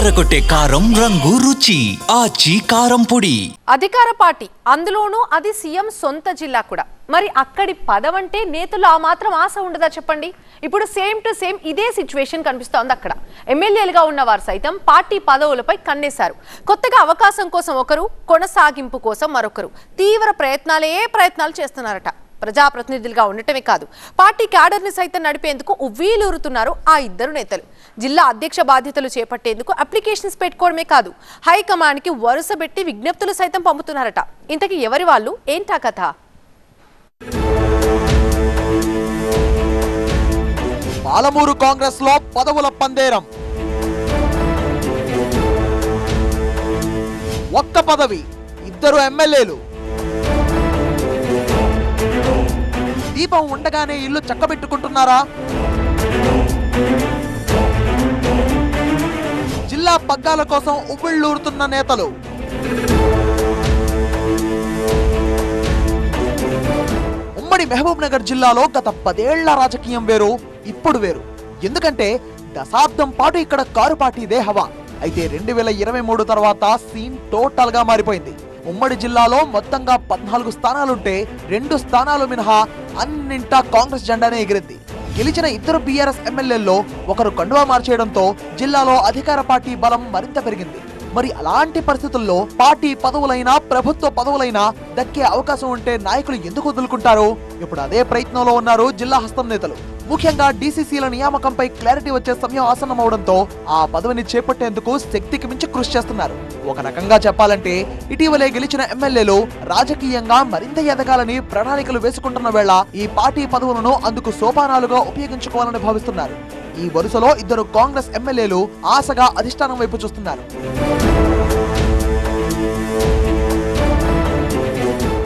అదరగొట్టే కారం రంగు రుచి ఆచి కారం పొడి. అధికార పార్టీ అందులోనూ అది సీఎం సొంత జిల్లా కూడా. మరి అక్కడి పదవంటే నేతలు ఆ మాత్రం ఆశ ఉండదా చెప్పండి. ఇప్పుడు సేమ్ టు సేమ్ ఇదే సిచ్యువేషన్ కనిపిస్తోంది. అక్కడ ఎమ్మెల్యేలుగా ఉన్నవారు సైతం పార్టీ పదవులపై కన్నేశారు. కొత్తగా అవకాశం కోసం ఒకరు, కొనసాగింపు కోసం మరొకరు తీవ్ర ప్రయత్నాలు చేస్తున్నారట. ప్రజాప్రతినిధులుగా ఉండటమే కాదు, పార్టీ క్యాడర్ని సైతం నడిపేందుకు ఉవ్వీలూరుతున్నారు ఆ ఇద్దరు నేతలు. జిల్లా అధ్యక్ష బాధ్యతలు చేపట్టేందుకు అప్లికేషన్స్ పెట్టుకోవడమే కాదు, హైకమాండ్కి వరుసబెట్టి విజ్ఞప్తులు సైతం పంపుతున్నారట. ఇంతకీ ఎవరి వాళ్ళు, ఏంటా కథ? పాలమూరు కాంగ్రెస్ లో పదవుల పందేరం. ఒక్క పదవి, ఇద్దరు ఎమ్మెల్యేలు. దీపం ఉండగానే ఇల్లు చక్కబెట్టుకుంటున్నారా? జిల్లా పగ్గాల కోసం ఉవ్విళ్ళూరుతున్న నేతలు. ఉమ్మడి మహబూబ్ నగర్ జిల్లాలో గత 10 ఏళ్ల రాజకీయం వేరు, ఇప్పుడు వేరు. ఎందుకంటే దశాబ్దం పాటు ఇక్కడ కారు పార్టీదే హవా. అయితే 2023 తర్వాత సీన్ టోటల్ గా మారిపోయింది. ఉమ్మడి జిల్లాలో మొత్తంగా 14 స్థానాలుంటే 2 స్థానాలు మినహా అన్నింటా కాంగ్రెస్ జెండానే ఎగిరింది. గెలిచిన ఇద్దరు బీఆర్ఎస్ ఎమ్మెల్యేల్లో ఒకరు కండువా మార్చేయడంతో జిల్లాలో అధికార పార్టీ బలం మరింత పెరిగింది. మరి అలాంటి పరిస్థితుల్లో పార్టీ పదవులైనా ప్రభుత్వ పదవులైనా దక్కే అవకాశం ఉంటే నాయకులు ఎందుకు వదులుకుంటారు? ఇప్పుడు అదే ప్రయత్నంలో ఉన్నారు జిల్లా హస్తం నేతలు. ముఖ్యంగా డీసీసీల నియామకంపై క్లారిటీ వచ్చే సమయం ఆసన్నమవడంతో ఆ పదవిని చేపట్టేందుకు శక్తికి మించి కృషి చేస్తున్నారు. ఒక రకంగా చెప్పాలంటే ఇటీవలే గెలిచిన ఎమ్మెల్యేలు రాజకీయంగా మరింత ఎదగాలని ప్రణాళికలు వేసుకుంటున్న వేళ ఈ పార్టీ పదవులను అందుకు సోపానాలుగా ఉపయోగించుకోవాలని భావిస్తున్నారు. ఈ వరుసలో ఇద్దరు కాంగ్రెస్ ఎమ్మెల్యేలు ఆశగా అధిష్టానం వైపు చూస్తున్నారు.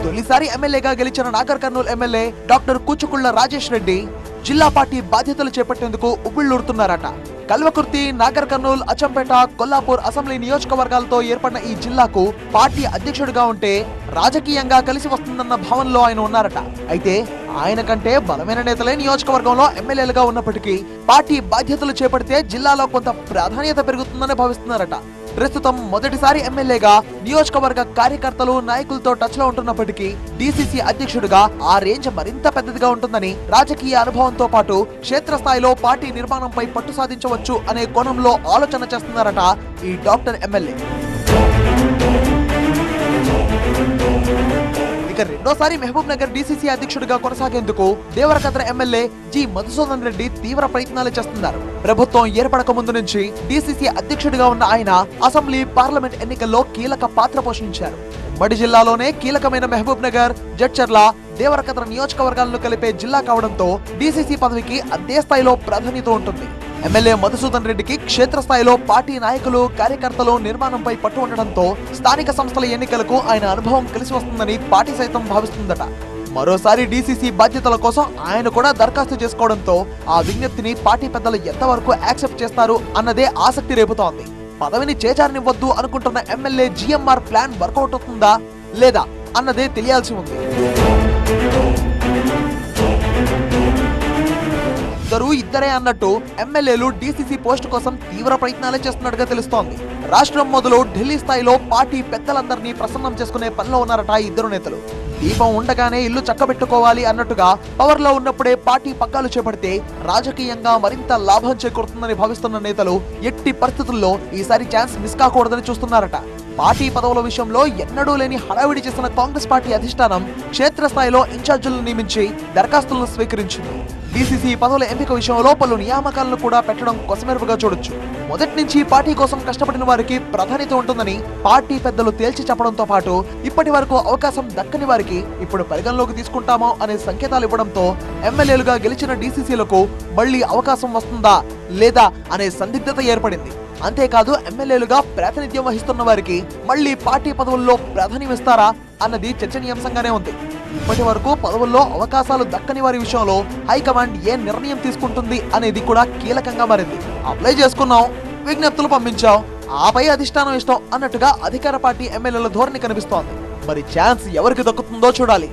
తొలిసారి ఎమ్మెల్యేగా గెలిచిన నాగర్ కర్నూల్ ఎమ్మెల్యే డాక్టర్ కూచుకుళ్ల రాజేష్ రెడ్డి జిల్లా పార్టీ బాధ్యతలు చేపట్టేందుకు ఉవ్విళ్ళూరుతున్నారట. కల్వకుర్తి, నాగర్ కర్నూల్, అచ్చంపేట, కొల్లాపూర్ అసెంబ్లీ నియోజకవర్గాలతో ఏర్పడిన ఈ జిల్లాకు పార్టీ అధ్యక్షుడిగా ఉంటే రాజకీయంగా కలిసి వస్తుందన్న భావనలో ఆయన ఉన్నారట. అయితే ఆయన కంటే బలమైన నేతలే నియోజకవర్గంలో ఎమ్మెల్యేలుగా ఉన్నప్పటికీ పార్టీ బాధ్యతలు చేపడితే జిల్లాలో కొంత ప్రాధాన్యత పెరుగుతుందని భావిస్తున్నారట. ప్రస్తుతం మొదటిసారి ఎమ్మెల్యేగా నియోజకవర్గ కార్యకర్తలు, నాయకులతో టచ్ లో ఉంటున్నప్పటికీ డీసీసీ అధ్యక్షుడిగా ఆ రేంజ్ మరింత పెద్దదిగా ఉంటుందని, రాజకీయ అనుభవంతో పాటు క్షేత్రస్థాయిలో పార్టీ నిర్మాణంపై పట్టు సాధించవచ్చు అనే కోణంలో ఆలోచన చేస్తున్నారట ఈ డాక్టర్ ఎమ్మెల్యే. ఇక రెండోసారి మహబూబ్ నగర్ డీసీసీ అధ్యక్షుడిగా కొనసాగేందుకు దేవరకద్ర ఎమ్మెల్యే జి మధుసూదన్ రెడ్డి తీవ్ర ప్రయత్నాలు చేస్తున్నారు. ప్రభుత్వం ఏర్పడక ముందు నుంచి డీసీసీ అధ్యక్షుడిగా ఉన్న ఆయన అసెంబ్లీ, పార్లమెంట్ ఎన్నికల్లో కీలక పాత్ర పోషించారు. ఉమ్మడి జిల్లాలోనే కీలకమైన మహబూబ్ నగర్, జడ్చర్ల, దేవరకద్ర నియోజకవర్గాలను కలిపే జిల్లా కావడంతో డీసీసీ పదవికి అదే స్థాయిలో ప్రాధాన్యత ఉంటుంది. ఎమ్మెల్యే మధుసూదన్ రెడ్డికి క్షేత్రస్థాయిలో పార్టీ నాయకులు, కార్యకర్తలు నిర్మాణంపై పట్టు ఉండడంతో స్థానిక సంస్థల ఎన్నికలకు ఆయన అనుభవం కలిసి వస్తుందని పార్టీ సైతం భావిస్తుందట. మరోసారి డీసీసీ బాధ్యతల కోసం ఆయన కూడా దరఖాస్తు చేసుకోవడంతో ఆ విజ్ఞప్తిని పార్టీ పెద్దలు ఎంతవరకు యాక్సెప్ట్ చేస్తారు అన్నదే ఆసక్తి రేపుతోంది. పదవిని చేజారనివ్వద్దు అనుకుంటున్న ఎమ్మెల్యే జీఎంఆర్ ప్లాన్ వర్కౌట్ అవుతుందా లేదా అన్నదే తెలియాల్సి ఉంది. ఇద్దరే అన్నట్టు ఎమ్మెల్యేలు డీసీసీ పోస్ట్ కోసం తీవ్ర ప్రయత్నాలే చేస్తున్నట్టుగా తెలుస్తోంది. రాష్ట్రం మొదలు ఢిల్లీ స్థాయిలో పార్టీ పెద్దలందరినీ ప్రసన్నం చేసుకునే పనిలో ఉన్నారట ఇద్దరు నేతలు. దీపం ఉండగానే ఇల్లు చక్కబెట్టుకోవాలి అన్నట్టుగా పవర్ లో ఉన్నప్పుడే పార్టీ పగ్గాలు చేపడితే రాజకీయంగా మరింత లాభం చేకూరుతుందని భావిస్తున్న నేతలు ఎట్టి పరిస్థితుల్లో ఈసారి ఛాన్స్ మిస్ కాకూడదని చూస్తున్నారట. పార్టీ పదవుల విషయంలో ఎన్నడూ లేని హడావిడి చేసిన కాంగ్రెస్ పార్టీ అధిష్టానం క్షేత్రస్థాయిలో ఇన్ఛార్జీలను నియమించి దరఖాస్తులను స్వీకరించింది. డీసీసీ పదవుల ఎంపిక విషయంలో పలు నియామకాలను కూడా పెట్టడం కొసమెరుపుగా చూడొచ్చు. మొదటి నుంచి పార్టీ కోసం కష్టపడిన వారికి ప్రాధాన్యత ఉంటుందని పార్టీ పెద్దలు తేల్చి చెప్పడంతో పాటు ఇప్పటి వరకు అవకాశం దక్కని వారికి ఇప్పుడు పరిగణలోకి తీసుకుంటామో అనే సంకేతాలు ఇవ్వడంతో ఎమ్మెల్యేలుగా గెలిచిన డీసీసీలకు మళ్లీ అవకాశం వస్తుందా లేదా అనే సందిగ్ధత ఏర్పడింది. అంతేకాదు ఎమ్మెల్యేలుగా ప్రాతినిధ్యం వహిస్తున్న వారికి మళ్లీ పార్టీ పదవుల్లో ప్రాధాన్యం ఇస్తారా అన్నది చర్చనీయాంశంగానే ఉంది. ఇప్పటి వరకు పదవుల్లో అవకాశాలు దక్కని వారి విషయంలో హైకమాండ్ ఏ నిర్ణయం తీసుకుంటుంది అనేది కూడా కీలకంగా మారింది. అప్లై చేసుకున్నాం, విజ్ఞప్తులు పంపించాం, ఆపై అధిష్టానం ఇష్టం అన్నట్టుగా అధికార పార్టీ ఎమ్మెల్యేల ధోరణి కనిపిస్తోంది. మరి ఛాన్స్ ఎవరికి దక్కుతుందో చూడాలి.